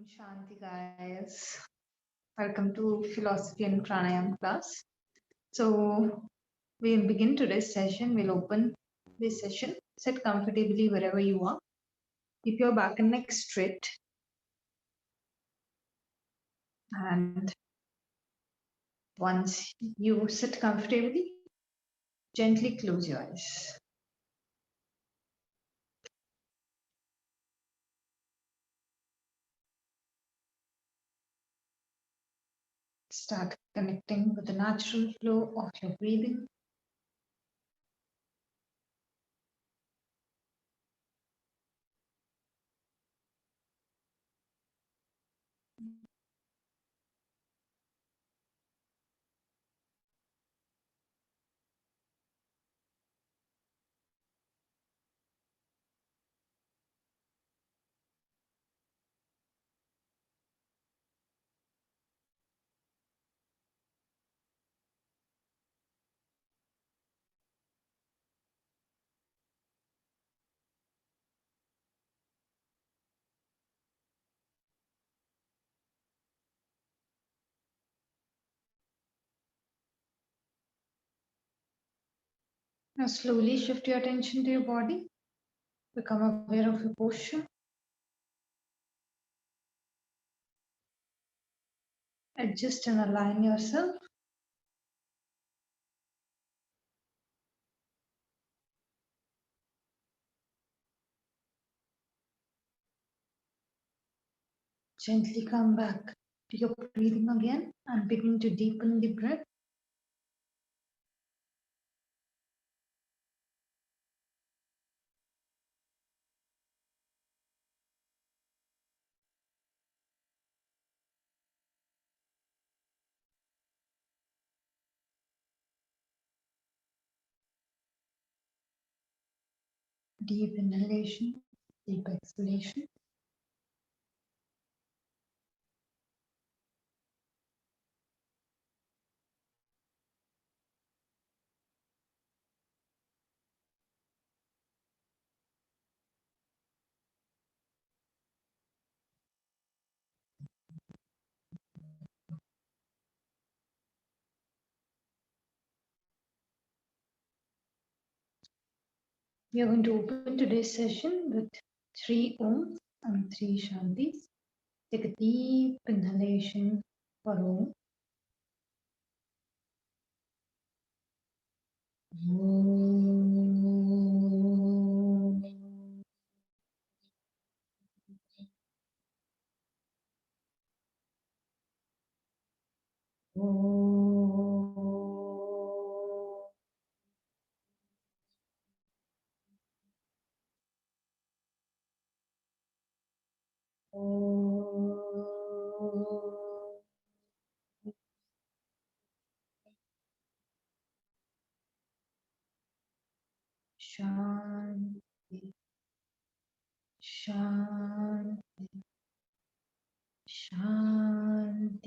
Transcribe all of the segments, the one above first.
Shanti guys. Welcome to Philosophy and Pranayama class. So we'll begin today's session. We'll open this session. Sit comfortably wherever you are. Keep your back and neck straight. And once you sit comfortably, gently close your eyes. Start connecting with the natural flow of your breathing. Now slowly shift your attention to your body. Become aware of your posture. Adjust and align yourself. Gently come back to your breathing again and begin to deepen the breath. Deep inhalation, deep exhalation. We are going to open today's session with 3 Oms and 3 Shantis. Take a deep inhalation for Om. Shanti, Shanti, Shanti.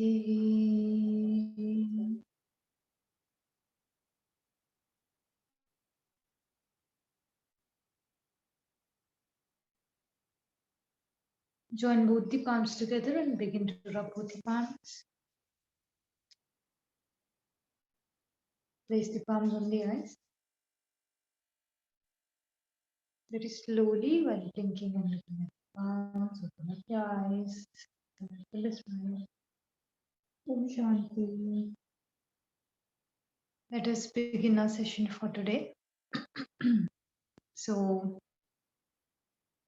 Join both the palms together and begin to rub both the palms. Place the palms on the eyes. Very slowly, while blinking and looking at the palms, open up your eyes. Feel a smile. Om Shanti. Let us begin our session for today. So,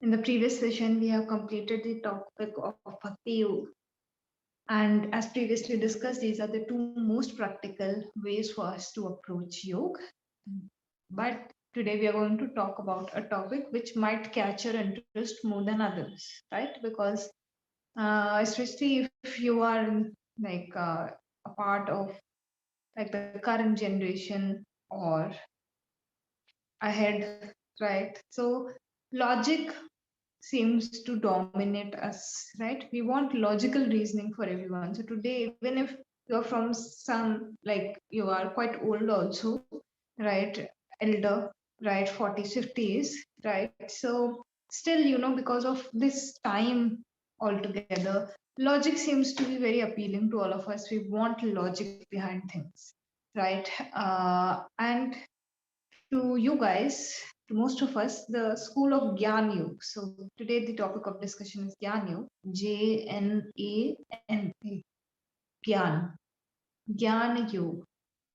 in the previous session, we have completed the topic of Bhakti Yoga. And as previously discussed, these are the 2 most practical ways for us to approach yoga. But today we are going to talk about a topic which might catch your interest more than others, right? Because especially if you are like a part of like the current generation or ahead, right? So logic seems to dominate us, right? We want logical reasoning for everyone. So today, even if you're from some, like you are quite old also, right? Elder, right? 40s, 50s, right? So still, because of this time altogether. Logic seems to be very appealing to all of us. We want logic behind things, right? And to you guys, to most of us, the school of Gyan Yog. So today the topic of discussion is Gyan Yog, Jnana, Gyan, Gyan Yog,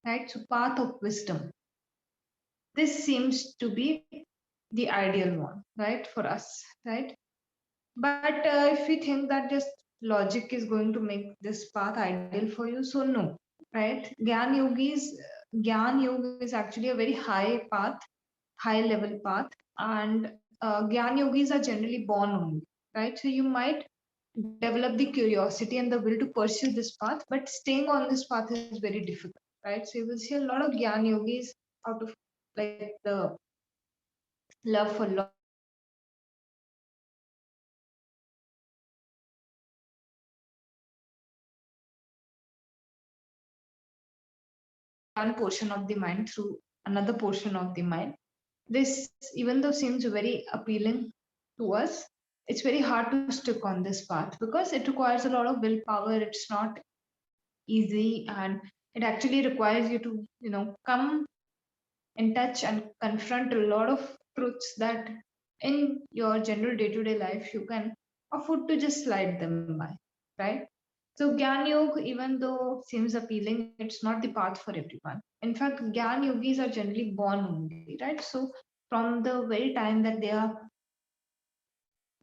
right? So path of wisdom. This seems to be the ideal one, right, for us, right? But if we think that just logic is going to make this path ideal for you, so no, right? Gyan Yoga is actually a very high path, high level path, and Gyan Yogis are generally born only, right? So you might develop the curiosity and the will to pursue this path, but staying on this path is very difficult, right? So you will see a lot of Gyan Yogis out of like the love for one portion of the mind through another portion of the mind. This, even though seems very appealing to us, it's very hard to stick on this path because it requires a lot of willpower. It's not easy, and it actually requires you to, come in touch and confront a lot of truths that in your general day-to-day life you can afford to just slide them by, right? So Gyan Yoga, even though seems appealing, it's not the path for everyone. In fact, Gyan Yogis are generally born only, right? So from the very time that they are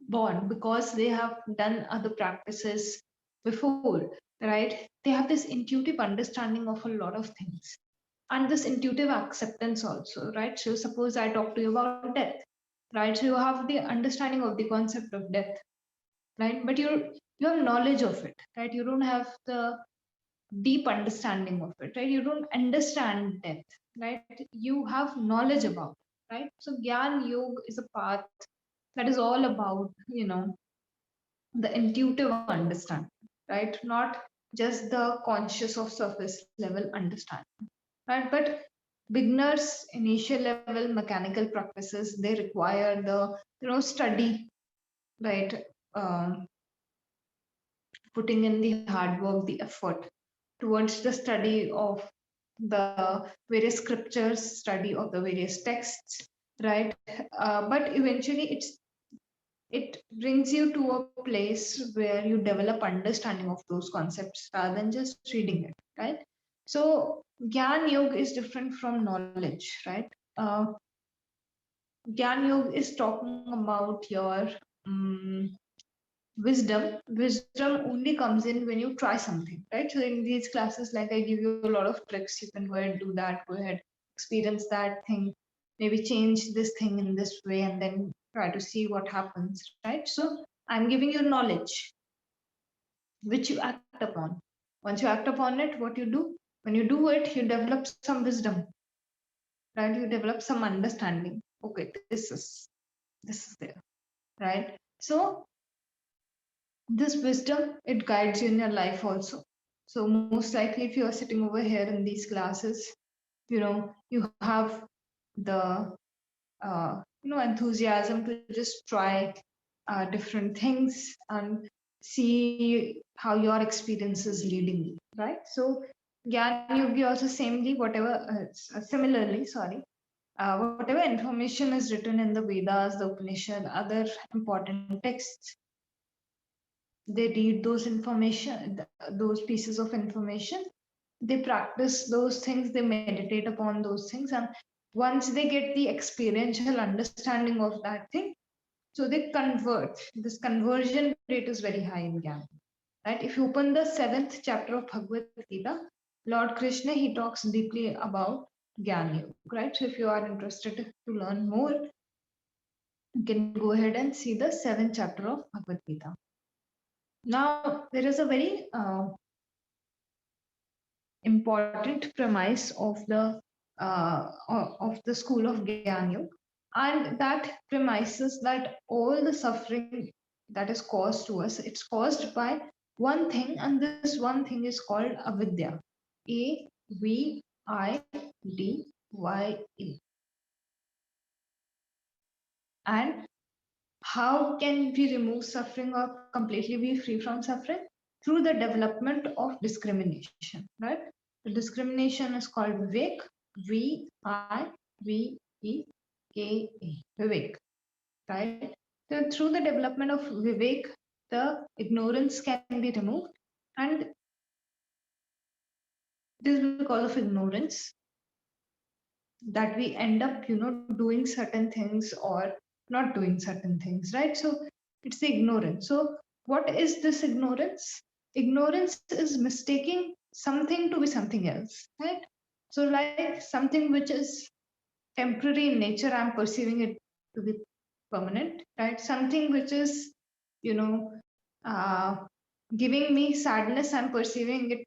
born, because they have done other practices before, right? They have this intuitive understanding of a lot of things and this intuitive acceptance also, right? So suppose I talk to you about death, right? So you have the understanding of the concept of death, right? But you have knowledge of it, right? You don't have the deep understanding of it, right? You don't understand death, right? You have knowledge about it, right? So Gyan Yoga is a path that is all about, the intuitive understanding, right? Not just the conscious of surface level understanding, right? But beginners, initial level mechanical practices, they require the, study, right? Um, Putting in the hard work, the effort towards the study of the various scriptures, study of the various texts, right? But eventually it brings you to a place where you develop understanding of those concepts rather than just reading it, right? So Gyan Yoga is different from knowledge, right? uh, Gyan Yoga is talking about your wisdom only comes in when you try something, right? So in these classes, like I give you a lot of tricks, you can go ahead, do that, go ahead, experience that thing, maybe change this thing in this way, and then try to see what happens, right? So I'm giving you knowledge which you act upon. Once you act upon it, what you do, when you do it, you develop some wisdom, right? You develop some understanding. Okay, this is there, right? So this wisdom, it guides you in your life also. So most likely if you are sitting over here in these classes, you have the enthusiasm to just try different things and see how your experience is leading you, right? So Gyan Yogi also similarly, sorry, whatever information is written in the Vedas, the Upanishad, other important texts, they read those pieces of information, they practice those things, they meditate upon those things, and once they get the experiential understanding of that thing, so they convert. This conversion rate is very high in Gyan, right? If you open the 7th chapter of Bhagavad Gita, Lord Krishna, he talks deeply about Gyan Yoga, right? So if you are interested to learn more, you can go ahead and see the 7th chapter of Bhagavad Gita. Now, there is a very important premise of the school of Gyan Yoga, and that premises that all the suffering that is caused to us, it's caused by one thing, and this one thing is called avidya. A-V-I-D-Y-A. And how can we remove suffering or completely be free from suffering? Through the development of discrimination, right? The discrimination is called Vivek, V-I-V-E-K-A, Vivek, right? So through the development of Vivek, the ignorance can be removed, and this is because of ignorance that we end up, doing certain things or not doing certain things, right? So it's the ignorance. So what is this ignorance? Ignorance is mistaking something to be something else, right? So like something which is temporary in nature, I'm perceiving it to be permanent, right? Something which is, you know, uh, giving me sadness, I'm perceiving it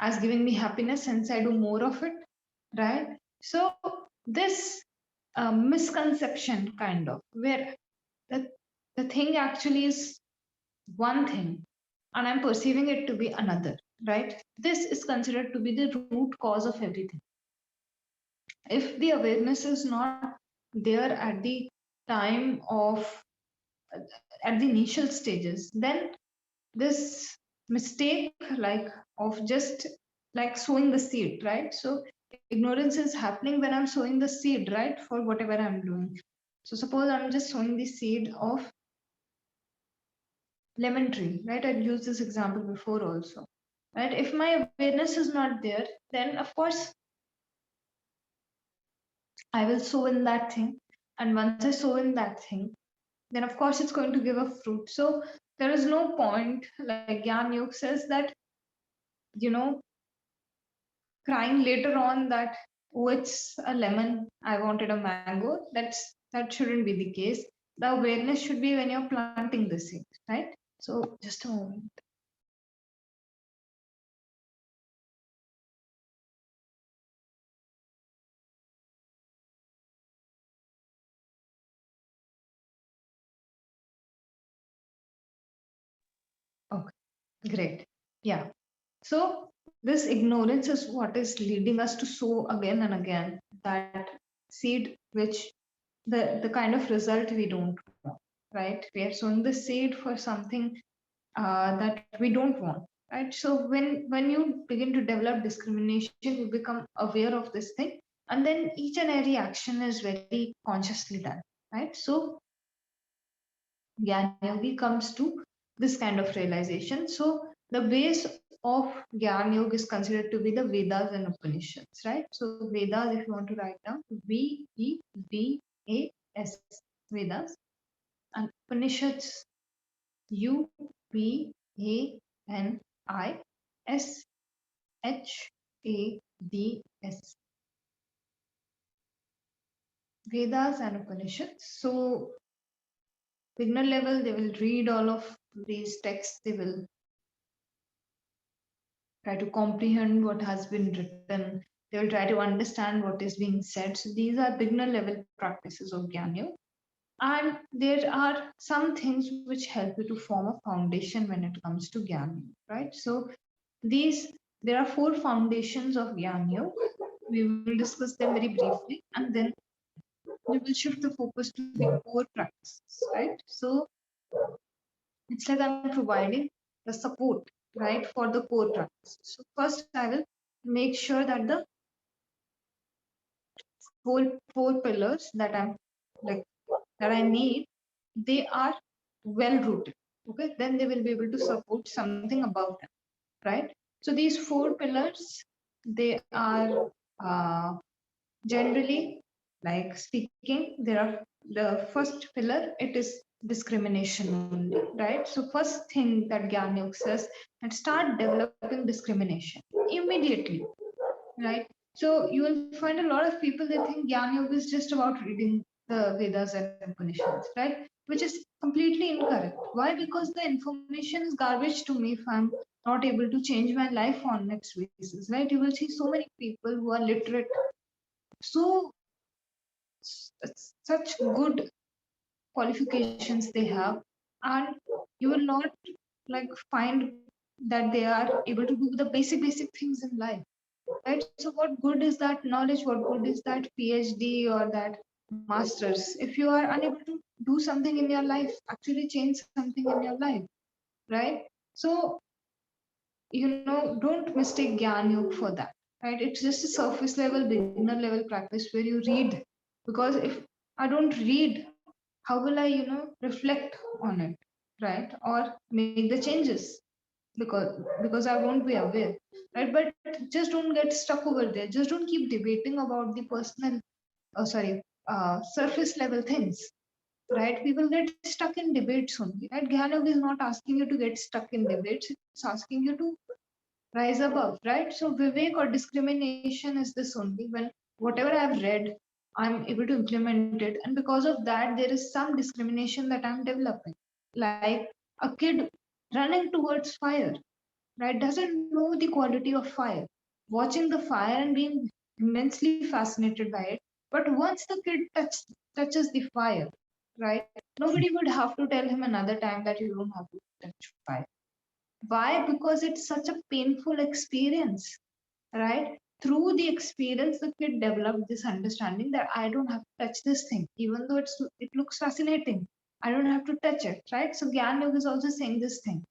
as giving me happiness, hence I do more of it, right? So this misconception kind of where the, the thing actually is one thing and I'm perceiving it to be another, right? This is considered to be the root cause of everything. If the awareness is not there at the time of at the initial stages, then this mistake like of just like sowing the seed, right? So ignorance is happening when I'm sowing the seed, right, for whatever I'm doing. So suppose I'm just sowing the seed of lemon tree, right? I've used this example before also, right? If my awareness is not there, then of course I will sow in that thing, and once I sow in that thing, then of course it's going to give a fruit. So there is no point, like Gyan Yoga says, that you know crying later on that, oh, it's a lemon, I wanted a mango. That shouldn't be the case. The awareness should be when you're planting the seed, right? So just a moment. Okay, great. Yeah. So this ignorance is what is leading us to sow again and again that seed, which the kind of result we don't want, right? We are sowing the seed for something that we don't want, right? So when you begin to develop discrimination, you become aware of this thing, and then each and every action is very consciously done, right? So Gyan Yogi comes to this kind of realization. So the base of Gyan Yoga is considered to be the Vedas and Upanishads, right? So Vedas, if you want to write down, V-E-D-A-S, Vedas, and Upanishads, U-P-A-N-I-S-H-A-D-S, Vedas and Upanishads. So beginner level, they will read all of these texts. They will try to comprehend what has been written. They will try to understand what is being said. So these are beginner level practices of Gyan Yoga. And there are some things which help you to form a foundation when it comes to Gyan Yoga, right? So there are 4 foundations of Gyan Yoga. We will discuss them very briefly, and then we will shift the focus to the core practices, right? So it's like I'm providing the support, right, for the core practice. So first I will make sure that the whole 4 pillars that I need, they are well rooted. Okay, then they will be able to support something above them, right? So these 4 pillars, they are generally, like speaking, there are the first pillar, it is discrimination only, right? So first thing that Gyan Yoga says, and start developing discrimination immediately, right? So you will find a lot of people, they think Gyan Yoga is just about reading the Vedas and Upanishads, right? Which is completely incorrect. Why? Because the information is garbage to me if I'm not able to change my life on next basis, right? You will see so many people who are literate, so such good qualifications they have, and you will not like find that they are able to do the basic things in life, right? So what good is that knowledge, what good is that PhD or that masters if you are unable to do something in your life, actually change something in your life, right? So, don't mistake Gyan Yoga for that, right? It's just a surface level, beginner level practice where you read. Because if I don't read, how will I, reflect on it, right? Or make the changes because I won't be aware, right? But just don't get stuck over there. Just don't keep debating about the personal, surface level things, right? People get stuck in debates only, right? Gyan Yoga is not asking you to get stuck in debates. It's asking you to rise above, right? So Vivek or discrimination is this only when whatever I've read, I'm able to implement it. And because of that, there is some discrimination that I'm developing. Like a kid running towards fire, right? Doesn't know the quality of fire, watching the fire and being immensely fascinated by it. But once the kid touches the fire, right? Nobody would have to tell him another time that you don't have to touch fire. Why? Because it's such a painful experience, right? Through the experience, the kid developed this understanding that I don't have to touch this thing, even though it looks fascinating. I don't have to touch it, right? So Gyan Yoga is also saying this thing.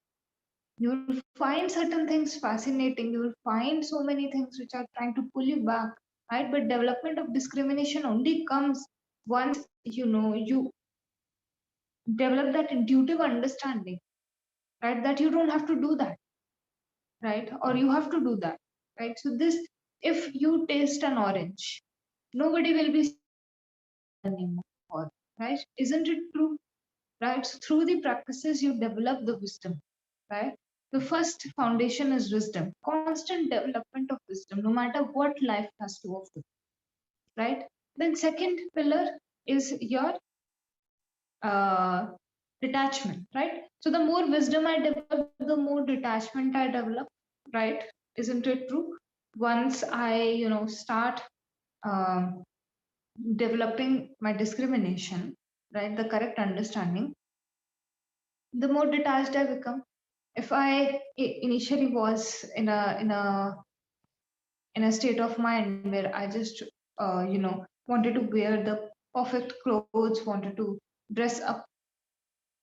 You'll find certain things fascinating. You'll find so many things which are trying to pull you back, right? But development of discrimination only comes once you develop that intuitive understanding, right? That you don't have to do that, right? Or you have to do that, right? So this, if you taste an orange, nobody will be anymore, right? Isn't it true? Right? So through the practices, you develop the wisdom, right? The first foundation is wisdom, constant development of wisdom, no matter what life has to offer, right? Then second pillar is your uh, detachment, right? So the more wisdom I develop, the more detachment I develop, right? Isn't it true? Once I, start um, developing my discrimination, right, the correct understanding, the more detached I become. If I initially was in a state of mind where I just wanted to wear the perfect clothes, wanted to dress up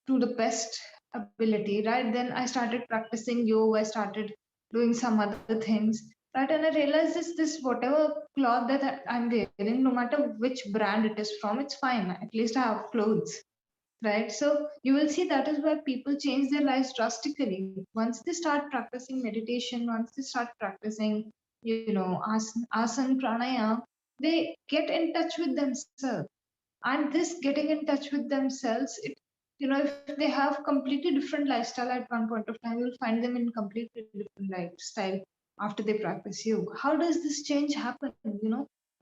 to the best ability, right? Then I started practicing yoga, I started doing some other things, right? And I realized this whatever cloth that I'm wearing, no matter which brand it is from, it's fine. At least I have clothes, right? So you will see that is where people change their lives drastically. Once they start practicing meditation, once they start practicing, asana pranayama, they get in touch with themselves. And this getting in touch with themselves, if they have completely different lifestyle at one point of time, you'll find them in completely different lifestyle after they practice yoga. How does this change happen?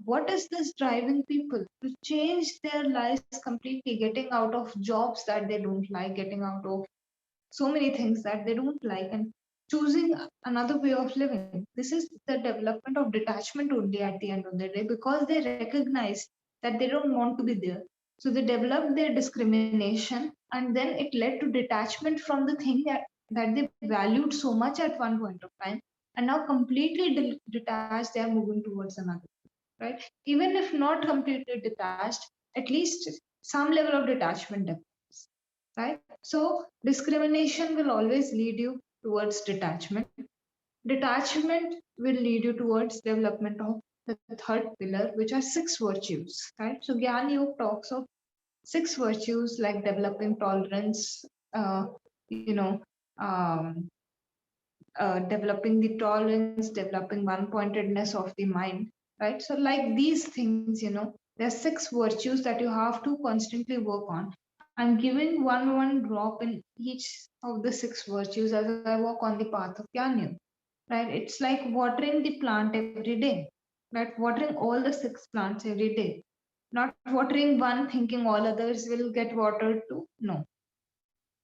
What is this driving people to change their lives completely, getting out of jobs that they don't like, getting out of so many things that they don't like, and choosing another way of living? This is the development of detachment only at the end of the day, because they recognize that they don't want to be there. So they developed their discrimination, and then it led to detachment from the thing that they valued so much at one point of time. And now completely detached, they are moving towards another, right? Even if not completely detached, at least some level of detachment develops, right? So discrimination will always lead you towards detachment. Detachment will lead you towards development of the third pillar, which are six virtues, right? So Gyan Yoga talks of six virtues like developing tolerance, uh, you know, um, developing the tolerance, developing one pointedness of the mind, right? So, like these things, there are six virtues that you have to constantly work on. I'm giving one drop in each of the six virtues as I walk on the path of Jnana, right? It's like watering the plant every day, right? Watering all the six plants every day, not watering one thinking all others will get watered too. No,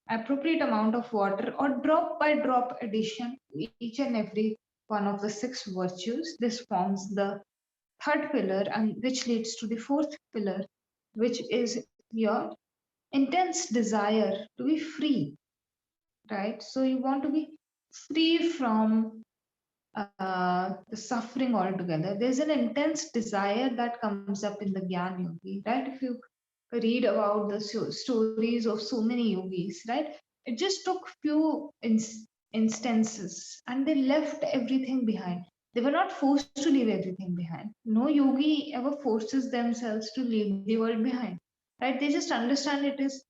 appropriate amount of water or drop by drop addition to each and every one of the six virtues. This forms the third pillar, and which leads to the fourth pillar, which is your intense desire to be free, right? So you want to be free from the suffering altogether. There's an intense desire that comes up in the Gyan Yogi, right? If you read about the stories of so many yogis, right? It just took few instances and they left everything behind. They were not forced to leave everything behind. No yogi ever forces themselves to leave the world behind, right? They just understand it is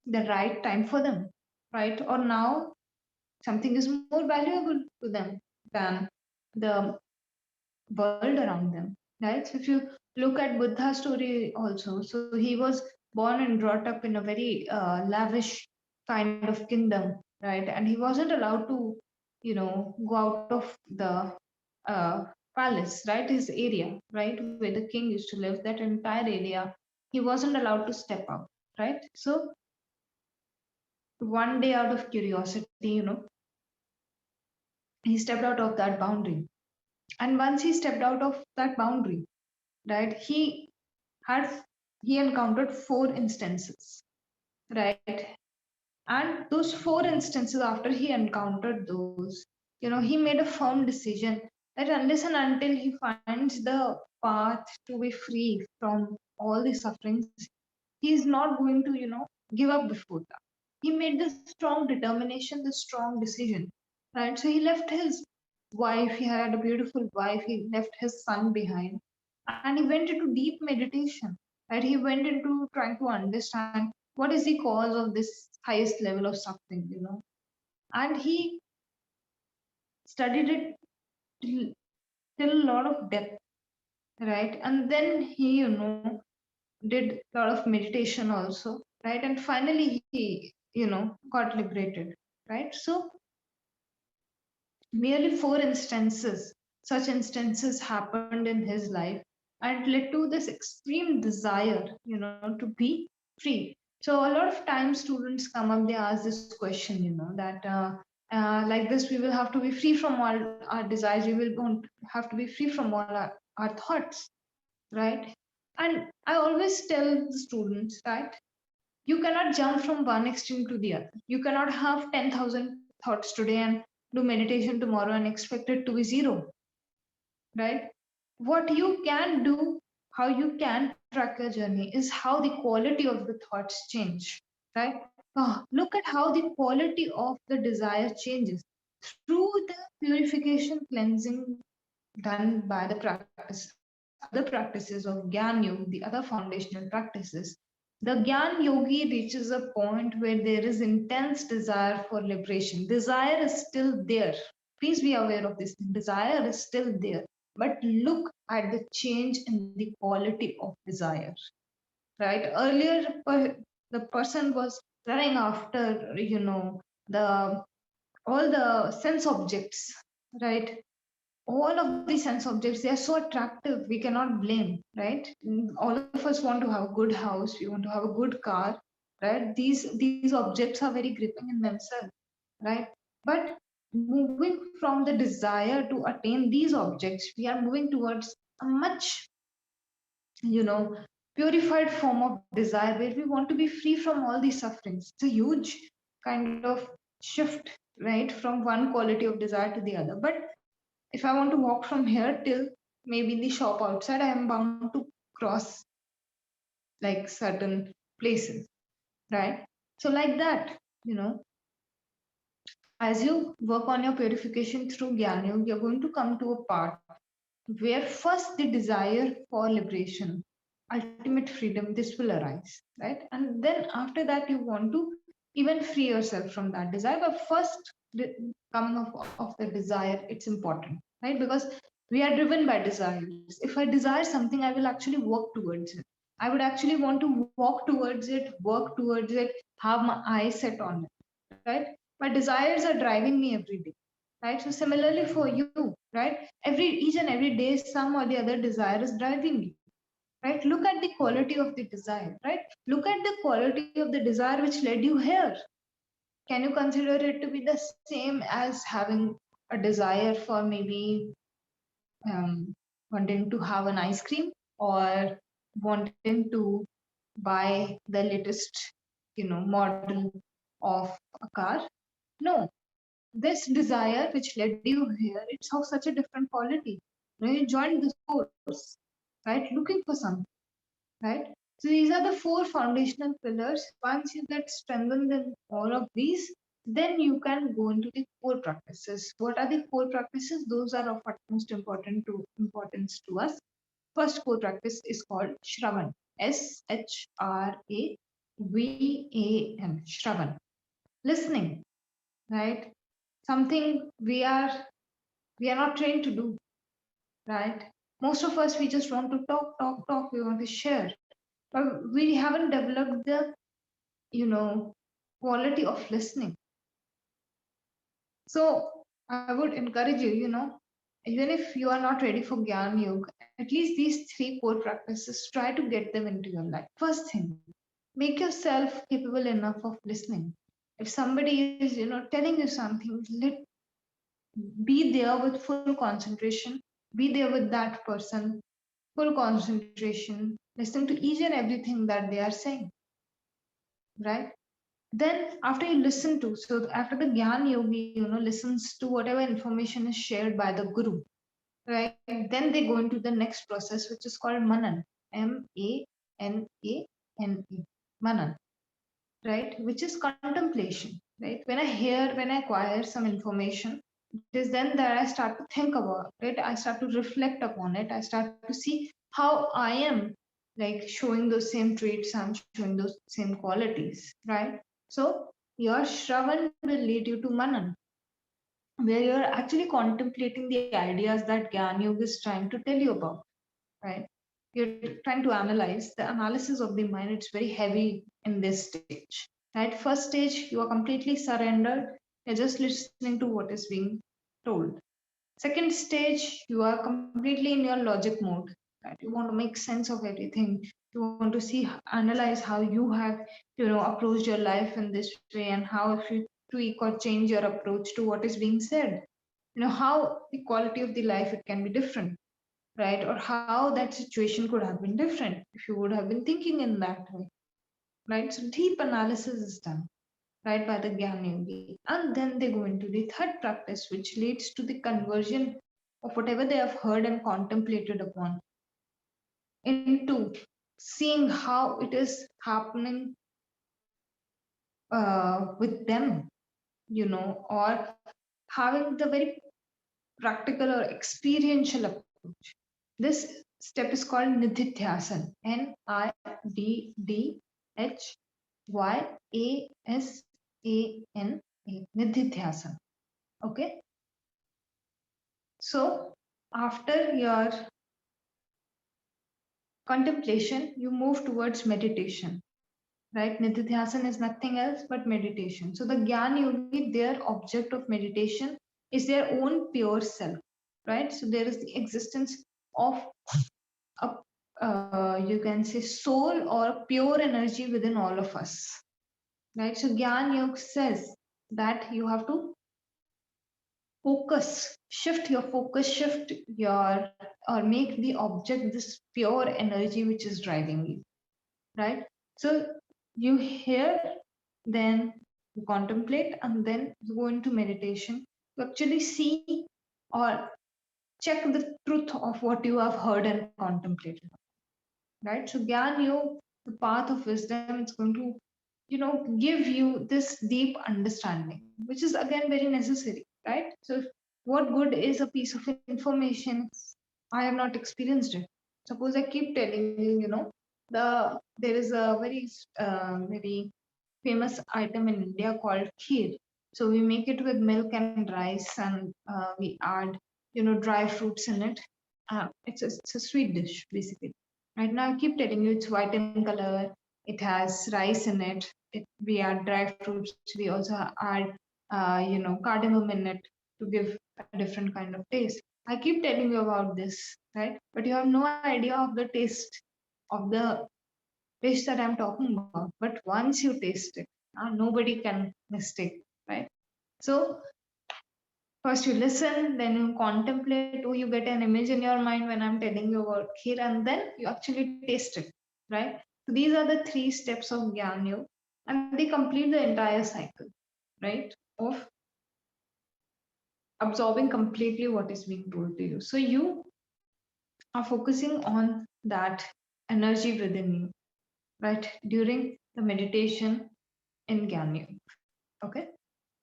the right time for them, right? Or now something is more valuable to them than the world around them, right? So if you look at Buddha's story also, so he was born and brought up in a very lavish kind of kingdom, right? And he wasn't allowed to, go out of the uh, palace, right? His area, right, where the king used to live, that entire area, he wasn't allowed to step out, right? So one day, out of curiosity, he stepped out of that boundary. And once he stepped out of that boundary, right, had he encountered four instances, right? And those four instances, after he encountered those, he made a firm decision that unless and until he finds the path to be free from all the sufferings, he is not going to, give up before that. He made this strong determination, this strong decision, right? So he left his wife, he had a beautiful wife, he left his son behind, and he went into deep meditation, right? He went into trying to understand what is the cause of this highest level of suffering, and he studied it till, till a lot of depth, right? And then he, did a lot of meditation also, right? And finally he, got liberated, right? So merely four instances, such instances happened in his life and it led to this extreme desire, to be free. So a lot of times students come up, they ask this question, that like this, we will have to be free from all our desires, we will going to have to be free from all our thoughts, right? And I always tell the students that you cannot jump from one extreme to the other. You cannot have 10,000 thoughts today and do meditation tomorrow and expect it to be zero, right? What you can do, how you can track your journey, is how the quality of the thoughts change, right? Look at how the quality of the desire changes through the purification cleansing done by the practice, other practices of Gyan Yoga, the other foundational practices. The Gyan Yogi reaches a point where there is intense desire for liberation. Desire is still there. Please be aware of this. Desire is still there. But look at the change in the quality of desire. Right? Earlier, the person was running after, the all the sense objects, right? All of these sense objects, they are so attractive, we cannot blame, right? All of us want to have a good house, we want to have a good car, right? These objects are very gripping in themselves, right? But moving from the desire to attain these objects, we are moving towards a much, you know purified form of desire where we want to be free from all these sufferings. It's a huge kind of shift, right, from one quality of desire to the other. But if I want to walk from here till maybe the shop outside, I am bound to cross like certain places, right? So, like that, as you work on your purification through Jnana, you're going to come to a part where first the desire for liberation, ultimate freedom, this will arise, right? And then after that, you want to even free yourself from that desire. But first, the coming of the desire, it's important, right? Because we are driven by desires. If I desire something, I will actually work towards it. I would actually want to walk towards it, work towards it, have my eyes set on it, right? My desires are driving me every day, right? So similarly for you, right? Each and every day, some or the other desire is driving you, right? Look at the quality of the desire, right? Look at the quality of the desire which led you here. Can you consider it to be the same as having a desire for maybe wanting to have an ice cream or wanting to buy the latest, model of a car? No, this desire which led you here, it's of such a different quality. You joined this course, right? Looking for something, right? So these are the four foundational pillars. Once you get strengthened in all of these, then you can go into the core practices. What are the core practices? Those are of utmost importance to us. First core practice is called Shravan. Shravan. Shravan. Listening, right? Something we are not trained to do, right? Most of us, we just want to talk, we want to share, but we haven't developed the, you know, quality of listening. So I would encourage you, even if you are not ready for Gyan Yoga, at least these three core practices, try to get them into your life. First thing, make yourself capable enough of listening. If somebody is, telling you something, be there with full concentration, be there with that person, full concentration, listen to each and everything that they are saying, right? Then after you listen to, so after the Gyan Yogi, listens to whatever information is shared by the Guru, right? Then they go into the next process, which is called Manan, Manane, Manan, right? Which is contemplation, right? When I acquire some information, it is then that I start to think about it, I start to reflect upon it, I start to see how I am like showing those same traits, I'm showing those same qualities, right? So your Shravan will lead you to Manan, where you're actually contemplating the ideas that Gyan Yoga is trying to tell you about, right? You're trying to analyze the analysis of the mind. It's very heavy in this stage, right? First stage, you are completely surrendered. You're just listening to what is being told. Second stage, you are completely in your logic mode, right? You want to make sense of everything. You want to see, analyze how you have, approached your life in this way, and how if you tweak or change your approach to what is being said, how the quality of the life it can be different, right? Or how that situation could have been different if you would have been thinking in that way, right? So deep analysis is done, right, by the Gyan Yogi. And then they go into the third practice, which leads to the conversion of whatever they have heard and contemplated upon into seeing how it is happening with them, or having the very practical or experiential approach. This step is called Nididhyasana. Nidhyasana. Nididhyasana. Okay. So after your contemplation, you move towards meditation. Right? Nididhyasana is nothing else but meditation. So the Gyan Yogi, their object of meditation is their own pure self. Right? So there is the existence of a you can say soul or pure energy within all of us, right? So Gyan Yoga says that you have to shift your, or make the object this pure energy which is driving you, right? So you hear, then you contemplate, and then you go into meditation to actually see or check the truth of what you have heard and contemplated, right? So Gyan Yoga, the path of wisdom, it's going to, give you this deep understanding, which is again very necessary, right? So what good is a piece of information if I have not experienced it? Suppose I keep telling you, there is a very famous item in India called kheer. So we make it with milk and rice, and we add, dry fruits in it. It's a sweet dish basically. Right now, I keep telling you it's white in color. It has rice in it. We add dry fruits. We also add, cardamom in it to give a different kind of taste. I keep telling you about this, right? But you have no idea of the taste of the dish that I'm talking about. But once you taste it, nobody can mistake, right? So first you listen, then you contemplate, or you get an image in your mind when I'm telling you about kheer, and then you actually taste it, right? So these are the three steps of Gyan Yoga, and they complete the entire cycle, right? Of absorbing completely what is being told to you. So you are focusing on that energy within you. right, during the meditation in 𝐾𝐚𝐲. Okay.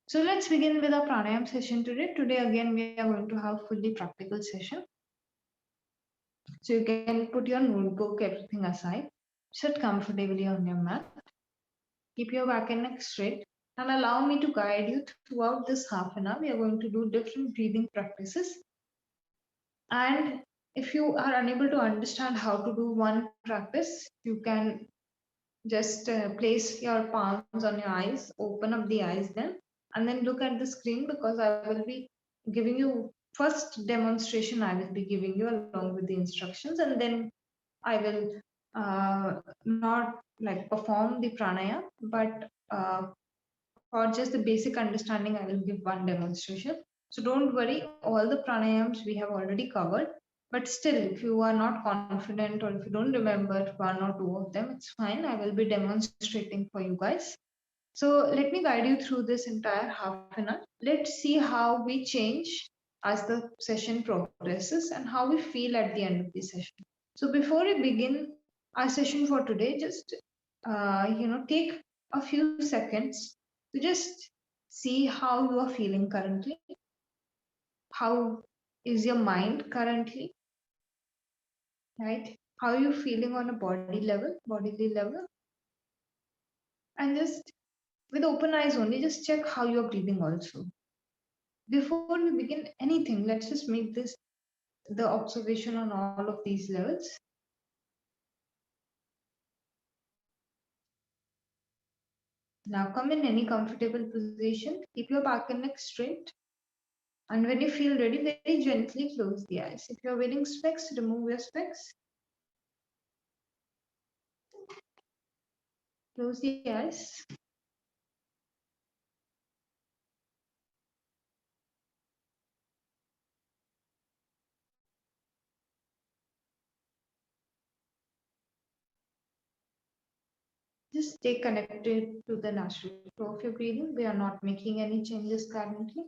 So let's begin with our pranayam session today. Today again we are going to have fully practical session. So you can put your notebook, everything aside, sit comfortably on your mat, keep your back and neck straight, and allow me to guide you throughout this half an hour. We are going to do different breathing practices. And if you are unable to understand how to do one practice, you can just place your palms on your eyes, open up the eyes then, and then look at the screen, because I will be giving you first demonstration. I will be giving you along with the instructions, and then I will not like perform the pranayam, but for just the basic understanding, I will give one demonstration. So don't worry, all the pranayams we have already covered. But still, if you are not confident or if you don't remember one or two of them, it's fine. I will be demonstrating for you guys. So let me guide you through this entire half an hour. Let's see how we change as the session progresses and how we feel at the end of the session. So before we begin our session for today, just take a few seconds to just see how you are feeling currently. How is your mind currently? Right? How are you feeling on a bodily level? And just with open eyes only, just check how you're breathing also. Before we begin anything, let's just make this the observation on all of these levels. Now come in any comfortable position. Keep your back and neck straight. And when you feel ready, very gently close the eyes. If you're wearing specs, remove your specs. Close the eyes. Just stay connected to the natural flow of your breathing. We are not making any changes currently.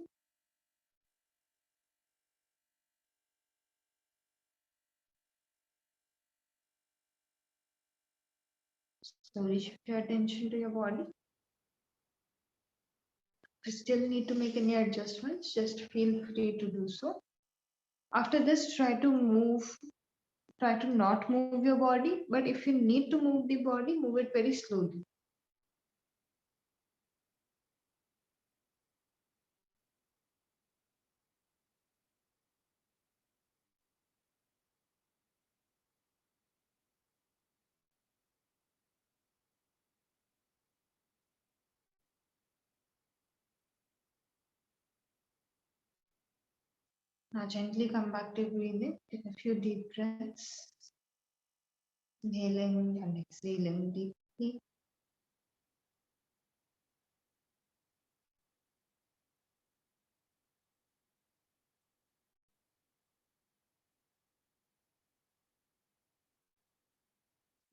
Slowly shift your attention to your body. If you still need to make any adjustments, just feel free to do so. After this, try to not move your body, but if you need to move the body, move it very slowly. Now gently come back to breathing. Take a few deep breaths, inhaling and exhaling deeply.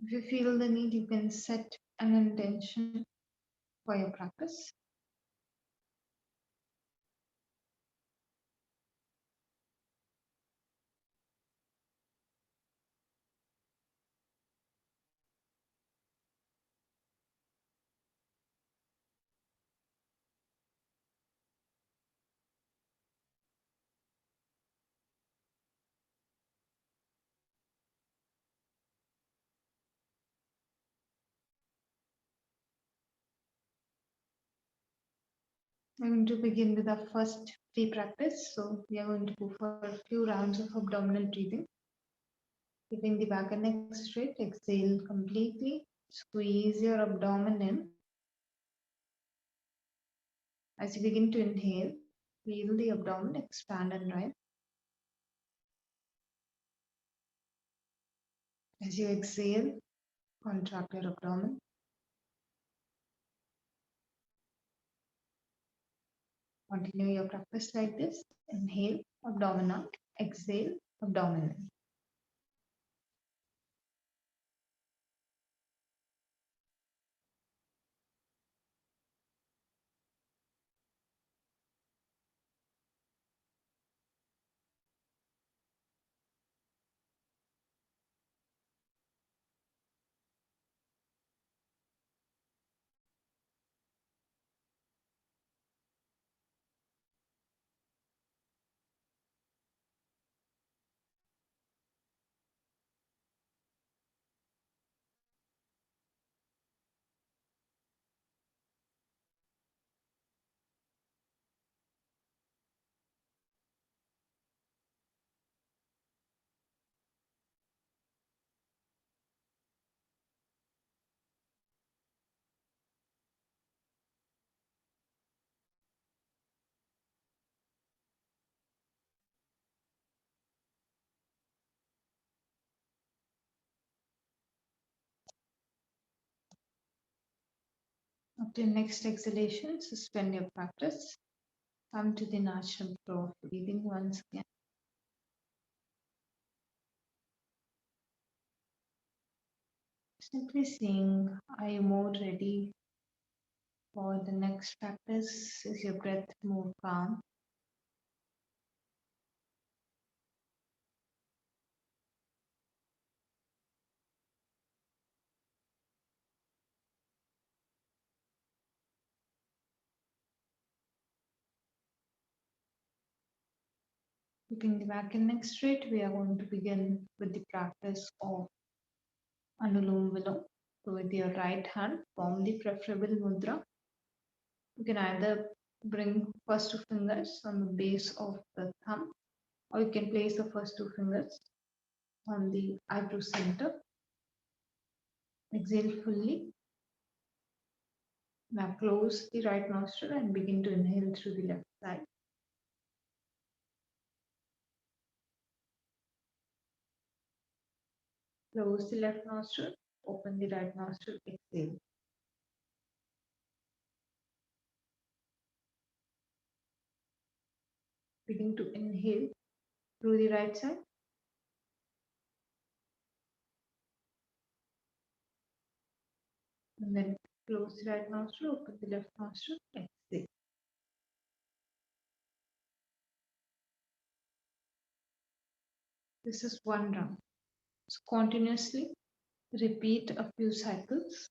If you feel the need, you can set an intention for your practice. We're going to begin with our first free practice. So we are going to go for a few rounds of abdominal breathing. Keeping the back and neck straight, exhale completely. Squeeze your abdomen in. As you begin to inhale, feel the abdomen expand and rise. As you exhale, contract your abdomen. Continue your practice like this. Inhale, abdomen out. Exhale, abdomen in. After your next exhalation, suspend your practice. Come to the natural flow of breathing once again. Simply saying, are you more ready for the next practice? Is your breath more calm? Keeping the back and neck straight, we are going to begin with the practice of Anulom Vilom. So with your right hand, form the preferable mudra. You can either bring first two fingers on the base of the thumb, or you can place the first two fingers on the eyebrow center. Exhale fully. Now close the right nostril and begin to inhale through the left side. Close the left nostril, open the right nostril, exhale. Begin to inhale through the right side. And then close the right nostril, open the left nostril, exhale. This is one round. So continuously repeat a few cycles.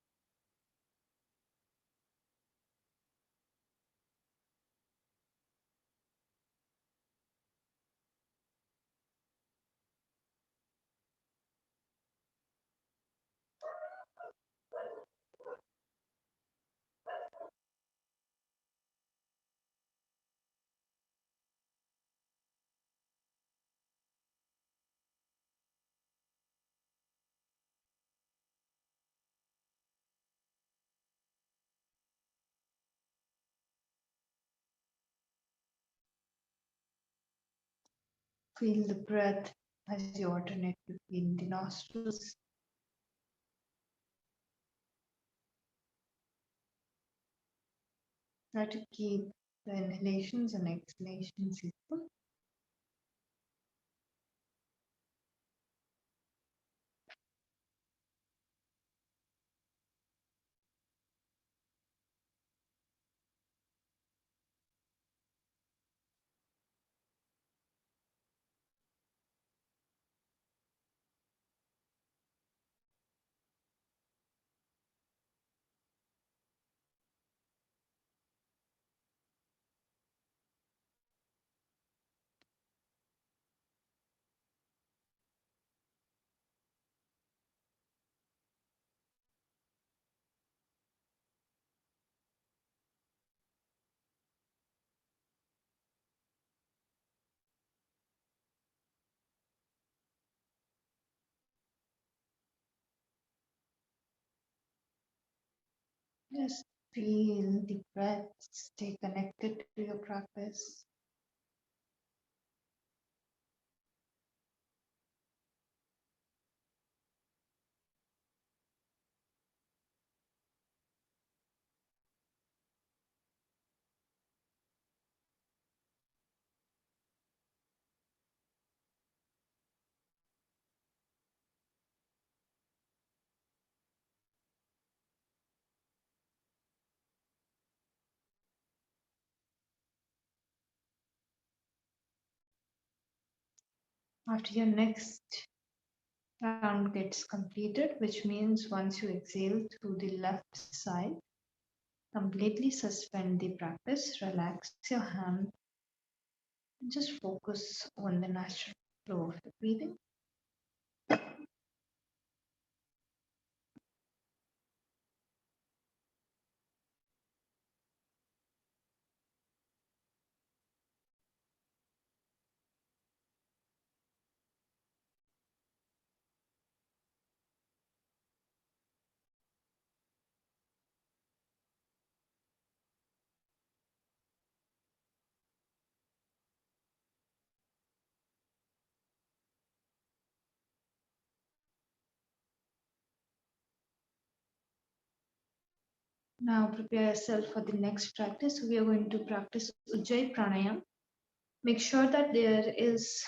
Feel the breath as you alternate between the nostrils. Try to keep the inhalations and exhalations equal. Just feel the breath, stay connected to your practice. After your next round gets completed, which means once you exhale through the left side, completely suspend the practice, relax your hand, and just focus on the natural flow of the breathing. Now prepare yourself for the next practice. We are going to practice Ujjayi Pranayam. Make sure that there is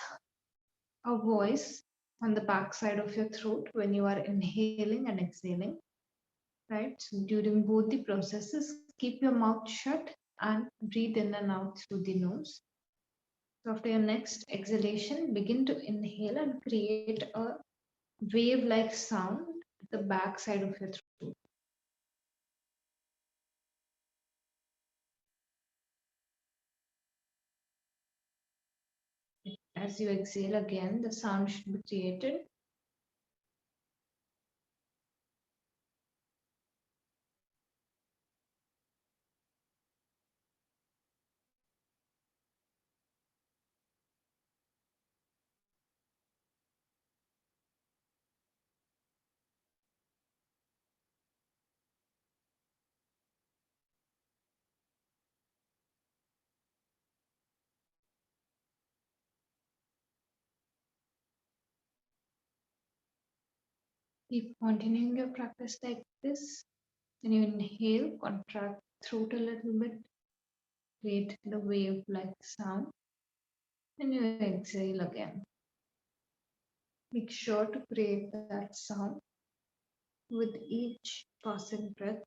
a voice on the back side of your throat when you are inhaling and exhaling. Right? So during both the processes, keep your mouth shut and breathe in and out through the nose. So after your next exhalation, begin to inhale and create a wave-like sound at the back side of your throat. As you exhale again, the sound should be created. Keep continuing your practice like this. When you inhale, contract throat a little bit, create the wave-like sound. And you exhale again. Make sure to create that sound with each passing breath.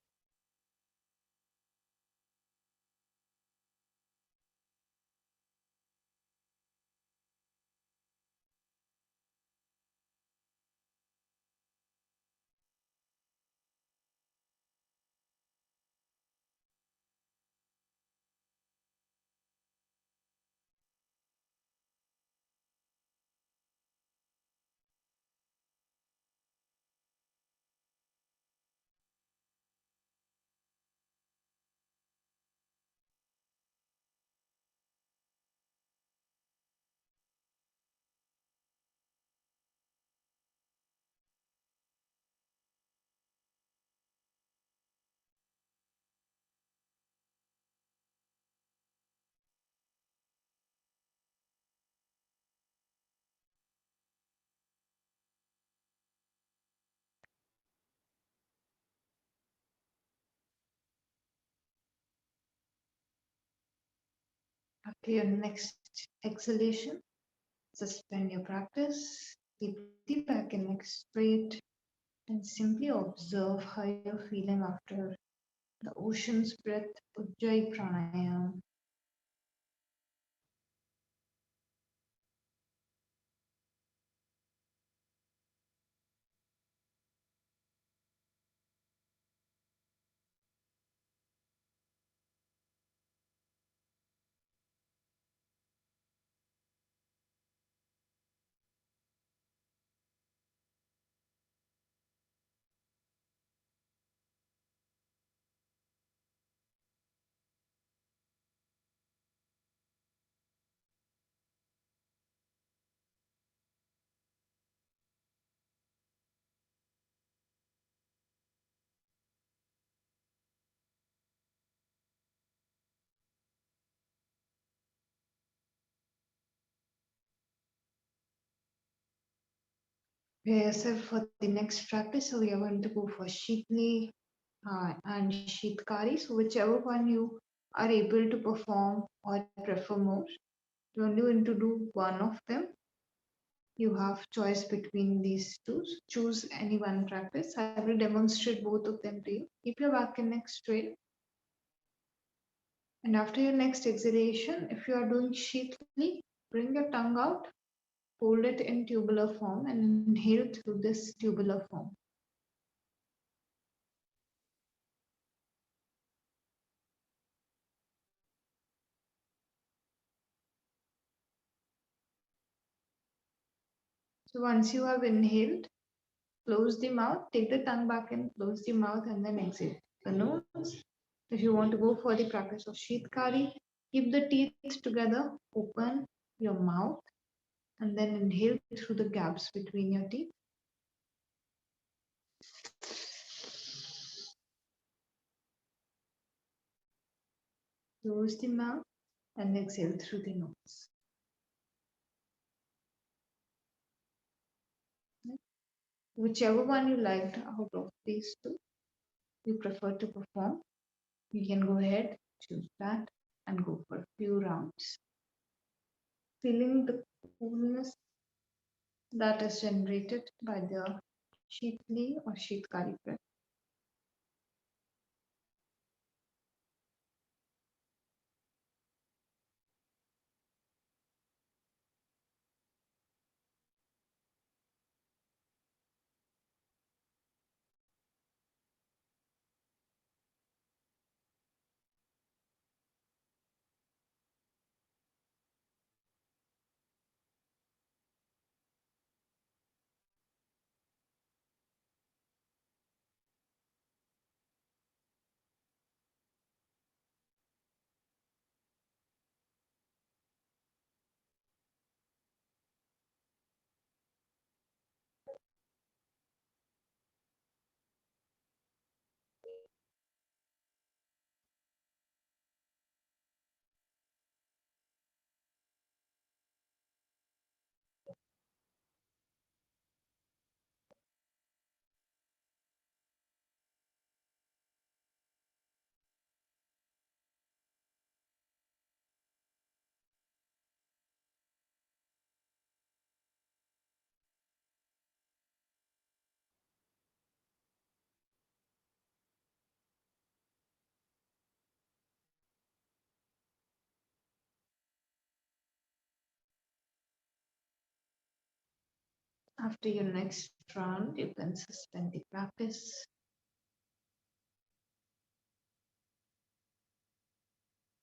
After your next exhalation, suspend your practice, keep the back and neck straight, and simply observe how you're feeling after the ocean's breath Ujjayi Pranayam. Prepare yourself for the next practice. So we are going to go for Shikli and Shitkari. So whichever one you are able to perform or prefer more, you're only going to do one of them. You have choice between these two. Choose any one practice. I will demonstrate both of them to you. Keep your back and neck straight. And after your next exhalation, if you are doing Shikli, bring your tongue out, hold it in tubular form and inhale through this tubular form. So once you have inhaled, close the mouth, take the tongue back and close the mouth and then exhale the nose. If you want to go for the practice of Shitkari, keep the teeth together, open your mouth and then inhale through the gaps between your teeth. Close the mouth and exhale through the nose. Whichever one you liked out of these two, you prefer to perform. You can go ahead, choose that, and go for a few rounds. Feeling the coolness that is generated by the Shitli or Shitkari breath. After your next round, you can suspend the practice.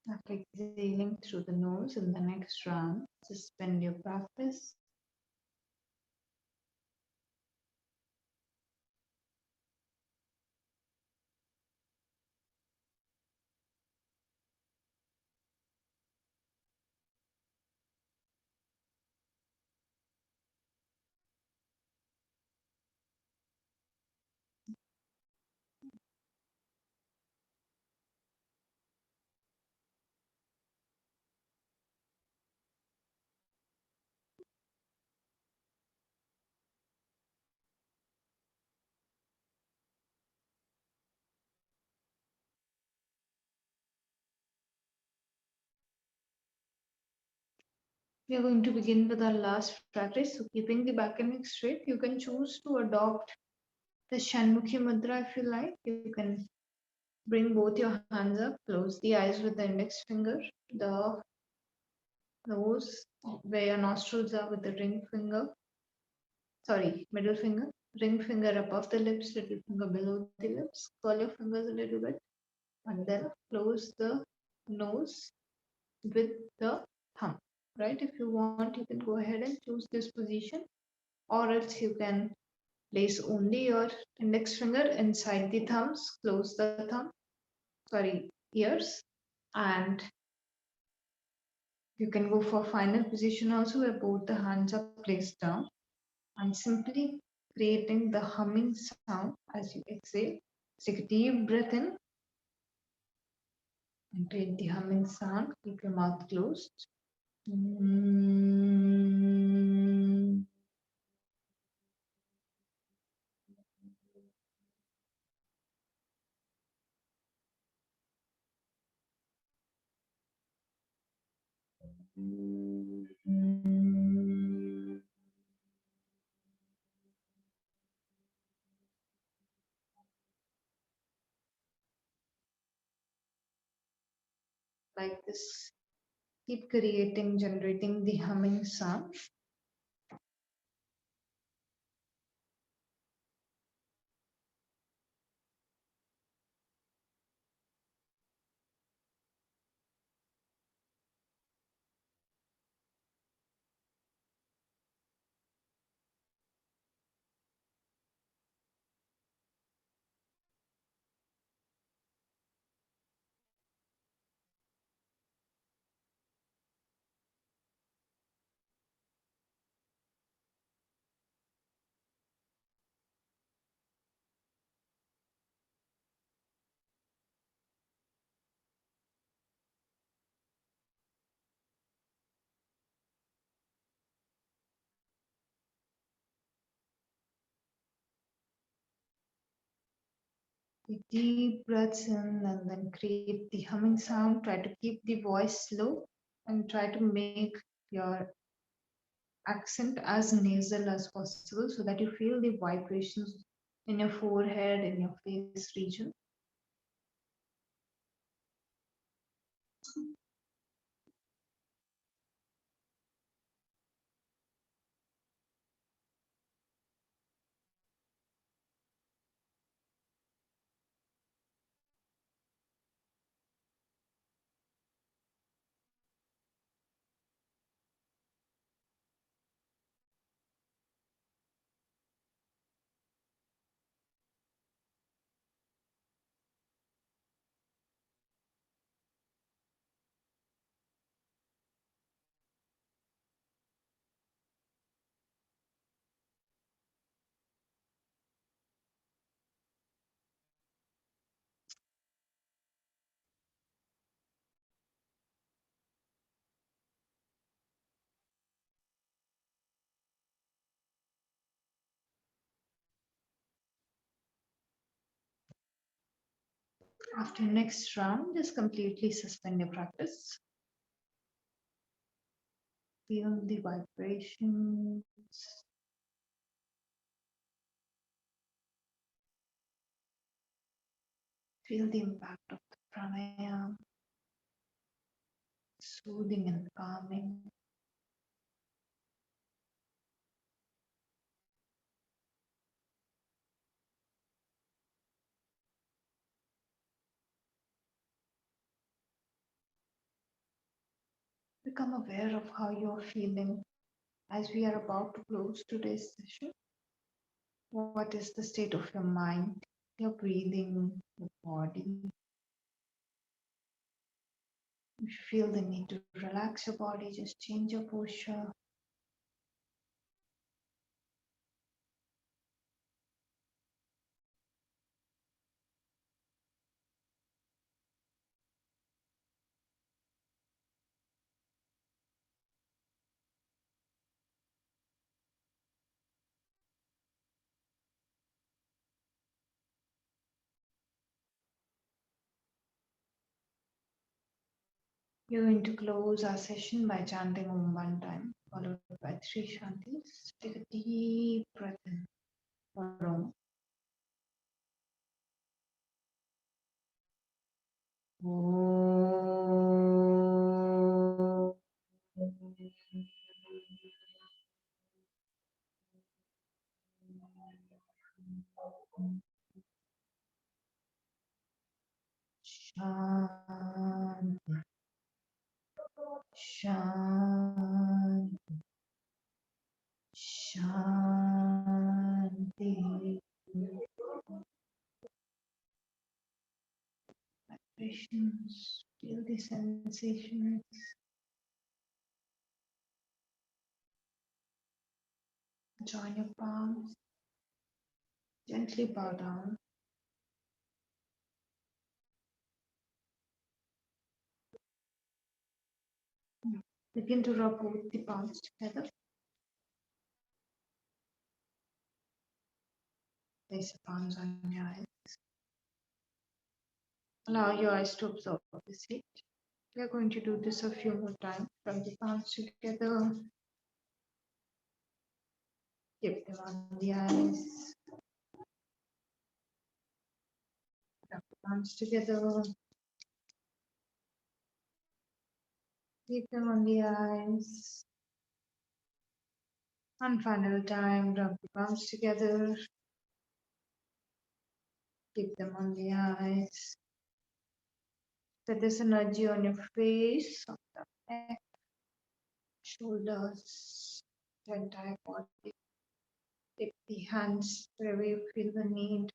After exhaling through the nose in the next round, suspend your practice. We are going to begin with our last practice. So keeping the back and neck straight, you can choose to adopt the Shannon Mudra if you like. You can bring both your hands up, close the eyes with the index finger, the nose where your nostrils are with the middle finger, ring finger above the lips, little finger below the lips. Curl your fingers a little bit and then close the nose with the thumb. Right? If you want, you can go ahead and choose this position, or else you can place only your index finger inside the thumbs, close the ears, and you can go for final position also where both the hands are placed down and simply creating the humming sound as you exhale. Take a deep breath in and create the humming sound. Keep your mouth closed. Like this, keep generating the humming sound. Take deep breaths in and then create the humming sound. Try to keep the voice slow and try to make your accent as nasal as possible so that you feel the vibrations in your forehead, in your face region. After next round, just completely suspend your practice. Feel the vibrations. Feel the impact of the pranayama, soothing and calming. Become aware of how you're feeling as we are about to close today's session. What is the state of your mind, your breathing, your body? If you feel the need to relax your body, just change your posture. We're going to close our session by chanting Om one time, followed by three Shantis. Take a deep breath in for Om. Shanti, Shanti, Shanti. Vibrations, feel the sensations. Join your palms. Gently bow down. Begin to rub both the palms together. Place the palms on your eyes. Allow your eyes to absorb this heat. We are going to do this a few more times. Rub the palms together. Keep them on the eyes. Rub the palms together. Keep them on the eyes. One final time, rub the palms together. Keep them on the eyes. Set this energy on your face, on the neck, shoulders, the entire body. Take the hands wherever you feel the need,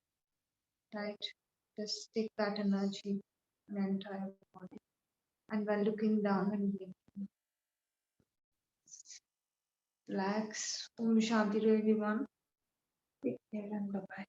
right? Just take that energy on the entire body. And while looking down and blinking, relax. Om Shanti to everyone. Take care and bye-bye.